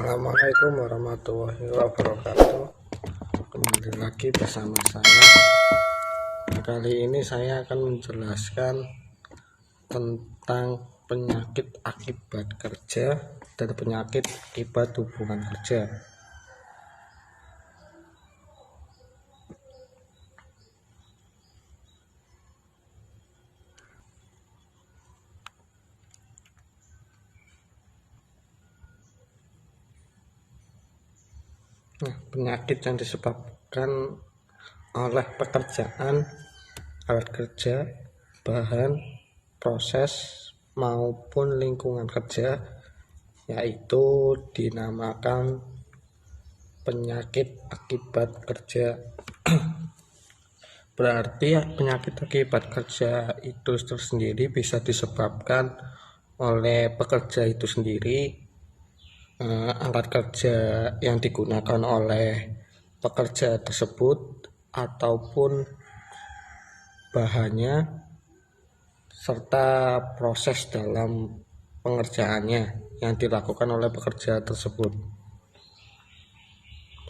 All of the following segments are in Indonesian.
Assalamualaikum warahmatullahi wabarakatuh. Kembali lagi bersama saya. Kali ini saya akan menjelaskan tentang penyakit akibat kerja dan penyakit akibat hubungan kerja. Penyakit yang disebabkan oleh pekerjaan, alat kerja, bahan, proses, maupun lingkungan kerja, yaitu dinamakan penyakit akibat kerja. Berarti penyakit akibat kerja itu tersendiri bisa disebabkan oleh pekerja itu sendiri, alat kerja yang digunakan oleh pekerja tersebut, ataupun bahannya, serta proses dalam pengerjaannya yang dilakukan oleh pekerja tersebut.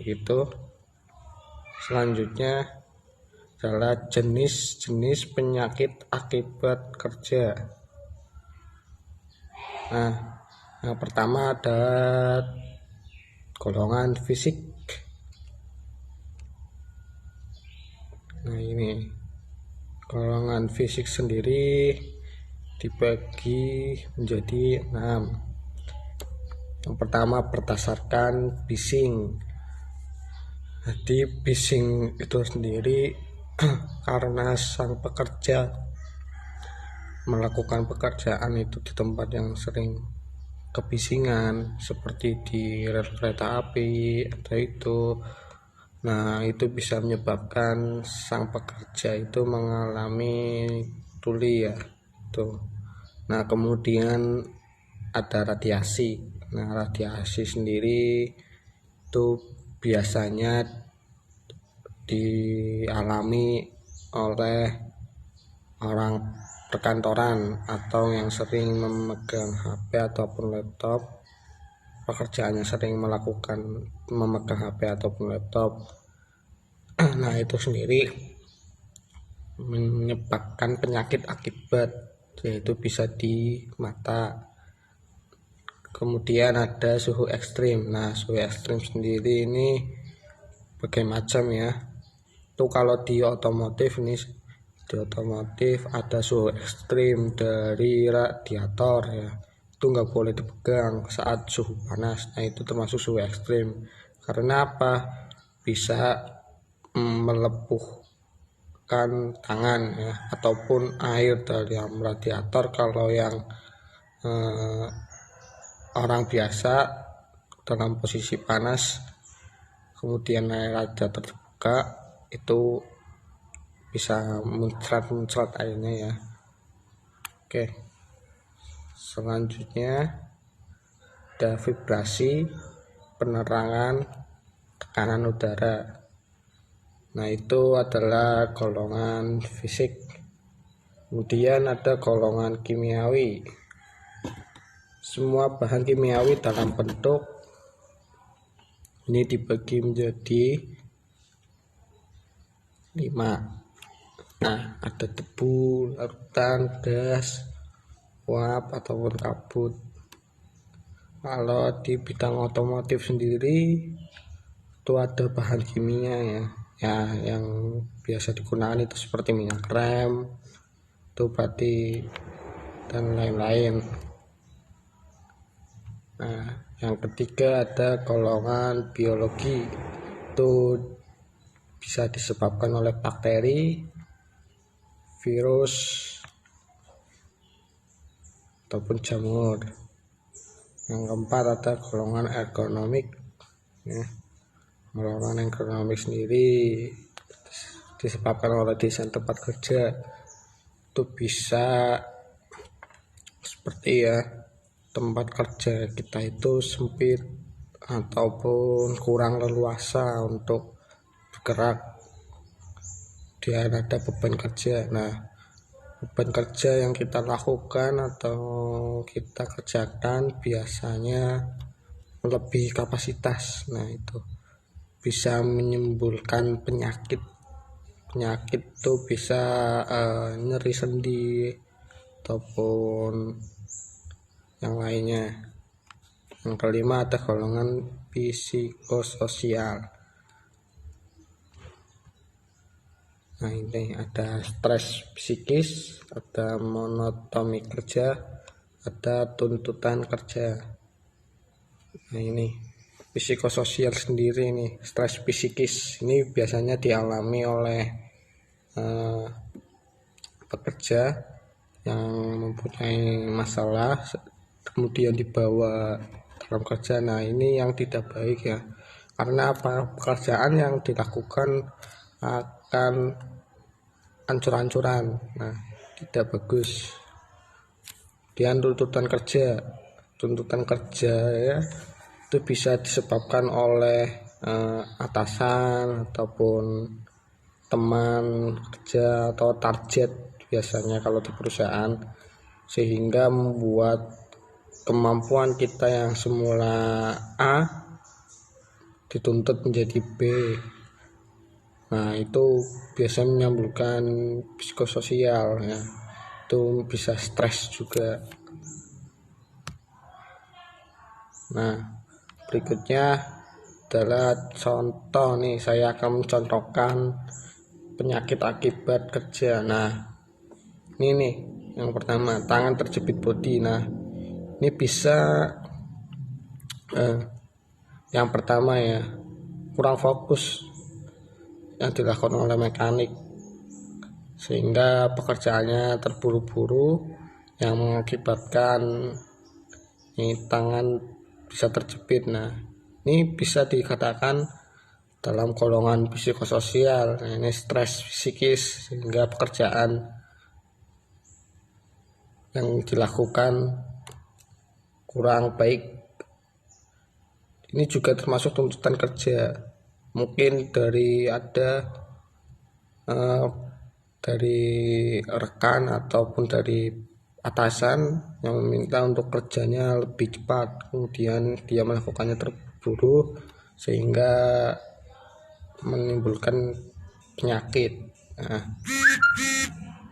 Begitu. Selanjutnya adalah jenis-jenis penyakit akibat kerja. Yang pertama ada golongan fisik. Ini golongan fisik sendiri dibagi menjadi 6. Yang pertama berdasarkan bising. Jadi bising itu sendiri karena sang pekerja melakukan pekerjaan itu di tempat yang sering kebisingan, seperti di rel kereta api atau itu. Itu bisa menyebabkan sang pekerja itu mengalami tuli ya. Kemudian ada radiasi. Radiasi sendiri itu biasanya dialami oleh orang perkantoran atau yang sering memegang HP ataupun laptop. Pekerjaannya sering memegang HP ataupun laptop. Itu sendiri menyebabkan penyakit akibat, yaitu bisa di mata. Kemudian ada suhu ekstrim. Suhu ekstrim sendiri ini berbagai macam ya. Itu kalau di otomotif ada suhu ekstrim dari radiator ya. Itu nggak boleh dipegang saat suhu panas. Itu termasuk suhu ekstrim. Karena apa? Bisa melepuhkan tangan ya, ataupun air dari radiator. Kalau yang orang biasa dalam posisi panas, kemudian air radiator terbuka, itu bisa muncrat airnya ya. Oke. Selanjutnya ada vibrasi, penerangan, tekanan udara. Itu adalah golongan fisik. Kemudian ada golongan kimiawi. Semua bahan kimiawi dalam bentuk ini dibagi menjadi 5. Ada debu, larutan, gas, uap ataupun kabut. Kalau di bidang otomotif sendiri itu ada bahan kimia ya, yang biasa digunakan itu seperti minyak rem, itu bati, dan lain-lain. Yang ketiga ada golongan biologi. Itu bisa disebabkan oleh bakteri, virus, ataupun jamur. Yang keempat ada golongan ergonomik. Golongan ergonomik sendiri disebabkan oleh desain tempat kerja. Itu bisa seperti tempat kerja kita itu sempit ataupun kurang leluasa untuk bergerak. Dia ada beban kerja. Beban kerja yang kita lakukan atau kita kerjakan biasanya melebihi kapasitas. Nah, itu bisa menimbulkan penyakit itu bisa nyeri sendi ataupun yang lainnya. Yang kelima ada golongan psikososial. Nah, ini ada stres psikis, ada monotoni kerja, ada tuntutan kerja. Nah, ini psikososial sendiri, ini stres psikis ini biasanya dialami oleh pekerja yang mempunyai masalah kemudian dibawa dalam kerja. Nah, ini yang tidak baik ya, karena apa, pekerjaan yang dilakukan akan ancur-ancuran. Nah, tidak bagus. Kemudian tuntutan kerja ya, itu bisa disebabkan oleh atasan ataupun teman kerja atau target biasanya kalau di perusahaan, sehingga membuat kemampuan kita yang semula A dituntut menjadi B. Nah, itu biasanya menimbulkan psikososial ya, itu bisa stres juga. Nah, berikutnya adalah contoh nih, saya akan mencontohkan penyakit akibat kerja. Nah, ini nih yang pertama, tangan terjepit bodi. Nah, ini bisa yang pertama ya, kurang fokus yang dilakukan oleh mekanik sehingga pekerjaannya terburu-buru yang mengakibatkan ini tangan bisa terjepit. Nah, ini bisa dikatakan dalam golongan psikososial. Nah, ini stres psikis sehingga pekerjaan yang dilakukan kurang baik. Ini juga termasuk tuntutan kerja. Mungkin dari rekan ataupun dari atasan yang meminta untuk kerjanya lebih cepat, kemudian dia melakukannya terburu sehingga menimbulkan penyakit. Nah,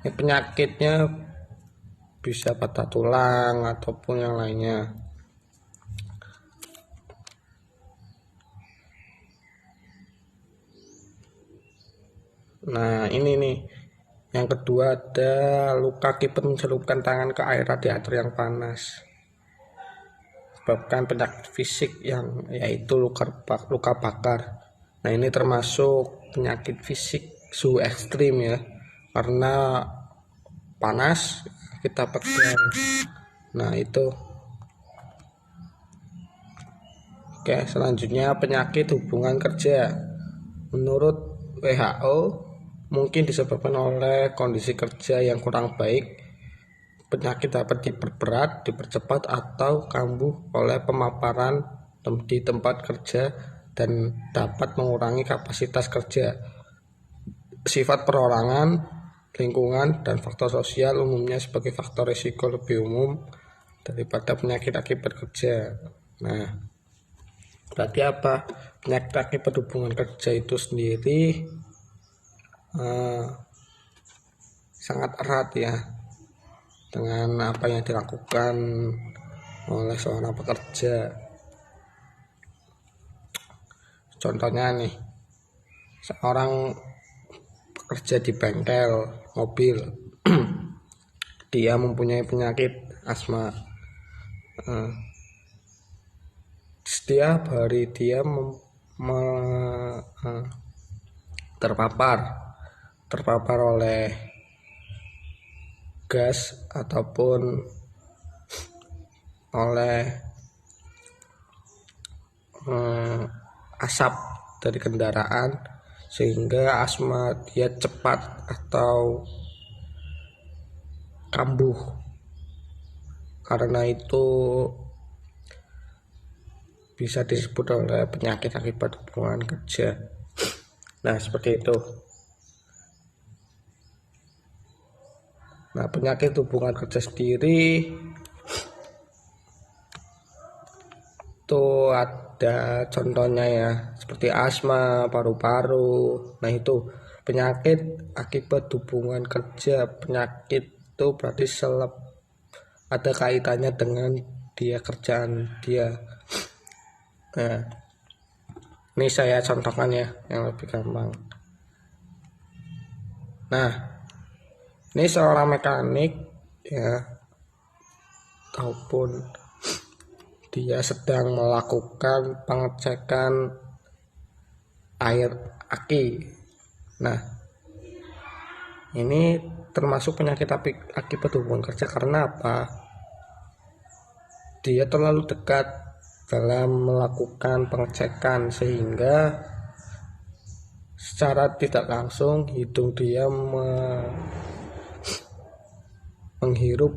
ini penyakitnya bisa patah tulang ataupun yang lainnya. Nah, ini nih yang kedua, ada luka akibat mencelupkan tangan ke air radiator yang panas, sebabkan penyakit fisik yang yaitu luka bakar. Nah, ini termasuk penyakit fisik suhu ekstrim ya, karena panas kita pegang. Nah, itu. Oke, selanjutnya penyakit hubungan kerja. Menurut WHO mungkin disebabkan oleh kondisi kerja yang kurang baik. Penyakit dapat diperberat, dipercepat, atau kambuh oleh pemaparan di tempat kerja dan dapat mengurangi kapasitas kerja. Sifat perorangan, lingkungan, dan faktor sosial umumnya sebagai faktor risiko lebih umum daripada penyakit akibat kerja. Nah, berarti apa? Penyakit akibat hubungan kerja itu sendiri sangat erat ya dengan apa yang dilakukan oleh seorang pekerja. Contohnya nih, seorang pekerja di bengkel mobil dia mempunyai penyakit asma. Setiap hari dia terpapar oleh gas ataupun oleh asap dari kendaraan, sehingga asma dia cepat atau kambuh. Karena itu bisa disebut oleh penyakit akibat hubungan kerja. Nah, seperti itu. Nah, penyakit hubungan kerja sendiri itu ada contohnya ya, seperti asma, paru-paru. Nah itu penyakit akibat hubungan kerja. Penyakit itu berarti ada kaitannya dengan kerjaan dia. Nah, ini saya contohkan ya yang lebih gampang. Nah, ini seorang mekanik ya, ataupun dia sedang melakukan pengecekan air aki. Nah, ini termasuk penyakit akibat hubungan kerja karena apa? Dia terlalu dekat dalam melakukan pengecekan sehingga secara tidak langsung hidung dia menghirup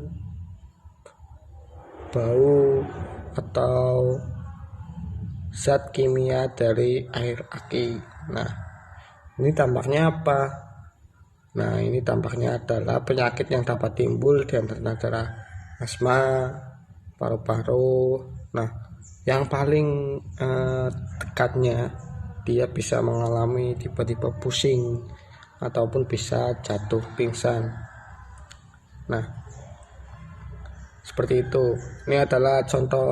bau atau zat kimia dari air aki. Nah, ini dampaknya apa? Nah, ini dampaknya adalah penyakit yang dapat timbul di antara asma, paru-paru. Nah, yang paling dekatnya dia bisa mengalami tiba-tiba pusing ataupun bisa jatuh pingsan. Nah, seperti itu. Ini adalah contoh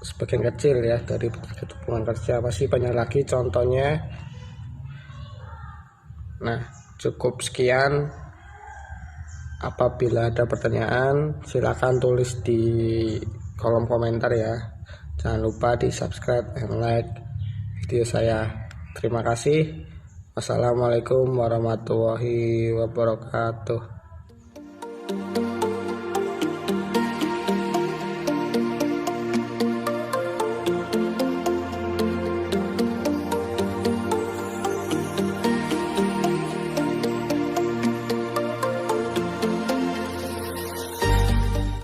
sebagian kecil ya dari penyakit hubungan kerja. Masih banyak lagi contohnya. Nah, cukup sekian. Apabila ada pertanyaan, silakan tulis di kolom komentar ya. Jangan lupa di subscribe dan like video saya. Terima kasih. Wassalamualaikum warahmatullahi wabarakatuh.